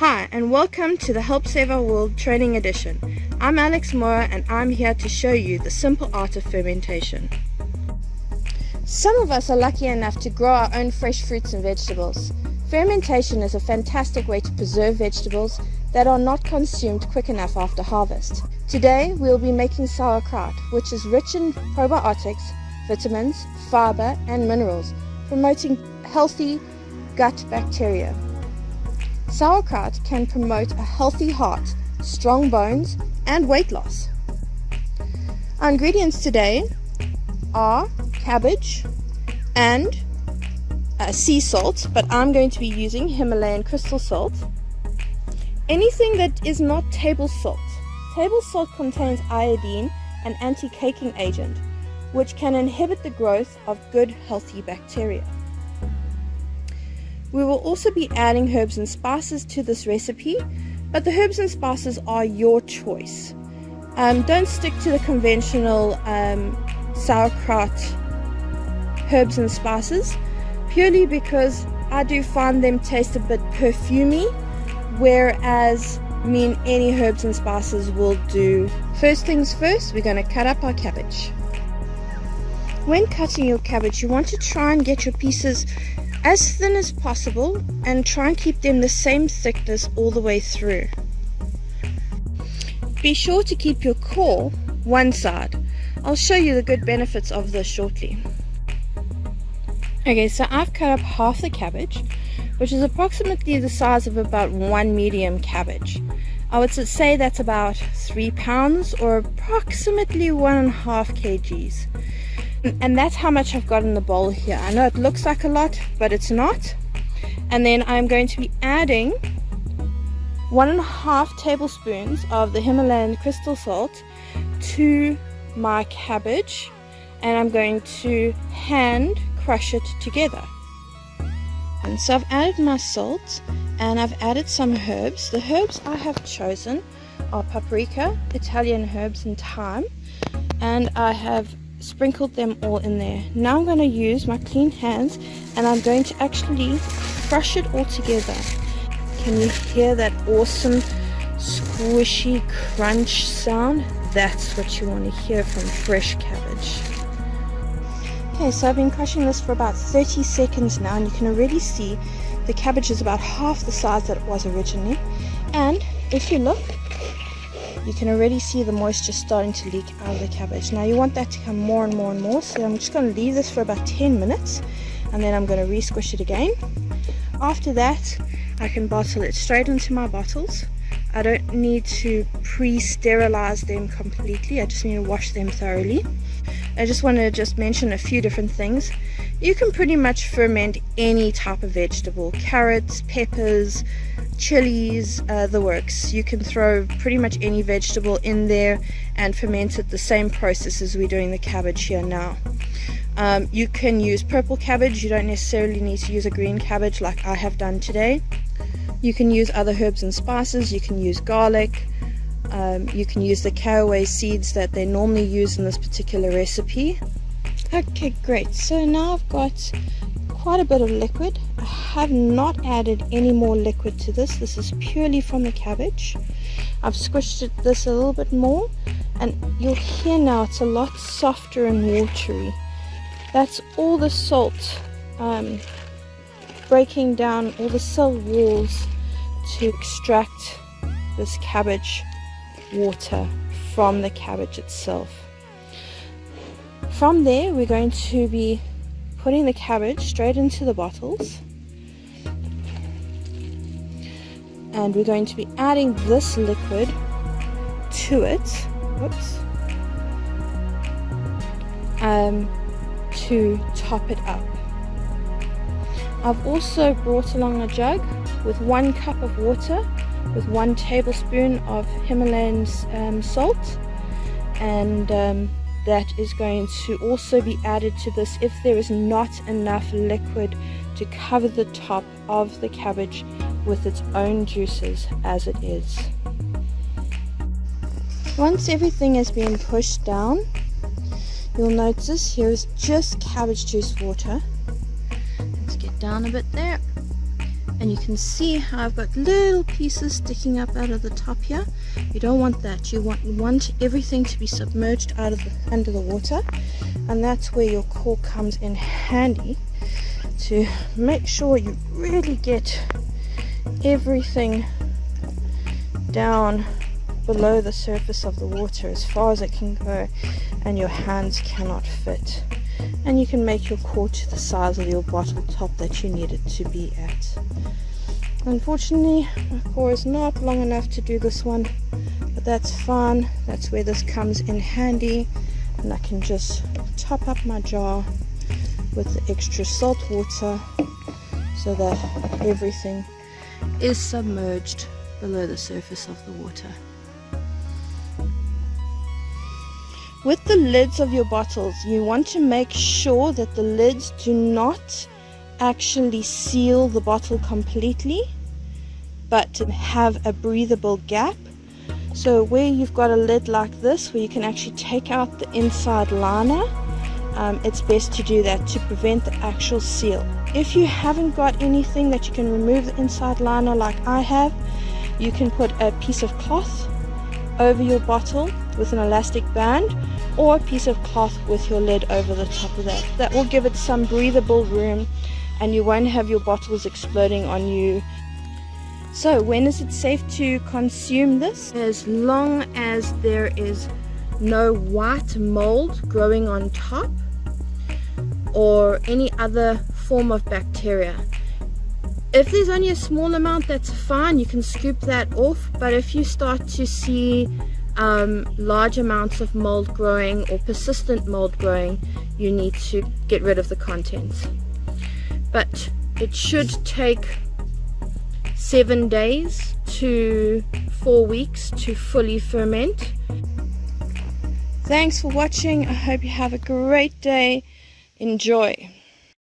Hi and welcome to the Help Save Our World Training Edition. I'm Alex Moore and I'm here to show you the simple art of fermentation. Some of us are lucky enough to grow our own fresh fruits and vegetables. Fermentation is a fantastic way to preserve vegetables that are not consumed quick enough after harvest. Today we'll be making sauerkraut, which is rich in probiotics, vitamins, fiber and minerals, promoting healthy gut bacteria. Sauerkraut can promote a healthy heart, strong bones, and weight loss. Our ingredients today are cabbage and sea salt, but I'm going to be using Himalayan crystal salt. Anything that is not table salt. Table salt contains iodine, an anti-caking agent, which can inhibit the growth of good, healthy bacteria. We will also be adding herbs and spices to this recipe, but the herbs and spices are your choice. Don't stick to the conventional sauerkraut herbs and spices, purely because I do find them taste a bit perfumey, whereas any herbs and spices will do. First things first, we're going to cut up our cabbage. When cutting your cabbage, you want to try and get your pieces as thin as possible and try and keep them the same thickness all the way through. Be sure to keep your core one side. I'll show you the good benefits of this shortly. Okay, so I've cut up half the cabbage, which is approximately the size of about one medium cabbage. I would say that's about 3 pounds or approximately 1.5 kgs. And that's how much I've got in the bowl here. I know it looks like a lot, but it's not. And then I'm going to be adding 1.5 tablespoons of the Himalayan crystal salt to my cabbage, and I'm going to hand crush it together. And so I've added my salt and I've added some herbs. The herbs I have chosen are paprika, Italian herbs, and thyme, and I have sprinkled them all in there. Now I'm going to use my clean hands and I'm going to actually crush it all together. Can you hear that awesome squishy crunch sound? That's what you want to hear from fresh cabbage. Okay, so I've been crushing this for about 30 seconds now, and you can already see the cabbage is about half the size that it was originally. And if you look, you can already see the moisture starting to leak out of the cabbage. Now you want that to come more and more and more, so I'm just going to leave this for about 10 minutes and then I'm going to re-squish it again. After that, I can bottle it straight into my bottles. I don't need to pre-sterilize them completely, I just need to wash them thoroughly. I just want to mention a few different things. You can pretty much ferment any type of vegetable, carrots, peppers, chilies, the works. You can throw pretty much any vegetable in there and ferment it the same process as we're doing the cabbage here now. You can use purple cabbage, you don't necessarily need to use a green cabbage like I have done today. You can use other herbs and spices, you can use garlic, you can use the caraway seeds that they normally use in this particular recipe. Okay, great. So now I've got quite a bit of liquid. I have not added any more liquid to this. This is purely from the cabbage. I've squished this a little bit more, and you'll hear now it's a lot softer and watery. That's all the salt breaking down all the cell walls to extract this cabbage water from the cabbage itself. From there, we're going to be putting the cabbage straight into the bottles, and we're going to be adding this liquid to it, to top it up. I've also brought along a jug with 1 cup of water with 1 tablespoon of Himalayan salt, and that is going to also be added to this if there is not enough liquid to cover the top of the cabbage with its own juices as it is. Once everything has been pushed down, you'll notice here is just cabbage juice water. Let's get down a bit there. And you can see how I've got little pieces sticking up out of the top here. You don't want that. You want everything to be submerged out of under the water, and that's where your cork comes in handy to make sure you really get everything down below the surface of the water as far as it can go, and your hands cannot fit. And you can make your cork to the size of your bottle top that you need it to be at. Unfortunately, my core is not long enough to do this one, but that's fine. That's where this comes in handy, and I can just top up my jar with the extra salt water so that everything is submerged below the surface of the water. With the lids of your bottles, you want to make sure that the lids do not actually seal the bottle completely, but have a breathable gap. So where you've got a lid like this, where you can actually take out the inside liner, it's best to do that to prevent the actual seal. If you haven't got anything that you can remove the inside liner like I have, you can put a piece of cloth over your bottle with an elastic band, or a piece of cloth with your lid over the top of that. That will give it some breathable room, and you won't have your bottles exploding on you. So when is it safe to consume this? As long as there is no white mold growing on top or any other form of bacteria. If there's only a small amount, that's fine, you can scoop that off. But if you start to see large amounts of mold growing or persistent mold growing, you need to get rid of the contents. But it should take 7 days to 4 weeks to fully ferment. Thanks for watching. I hope you have a great day. Enjoy.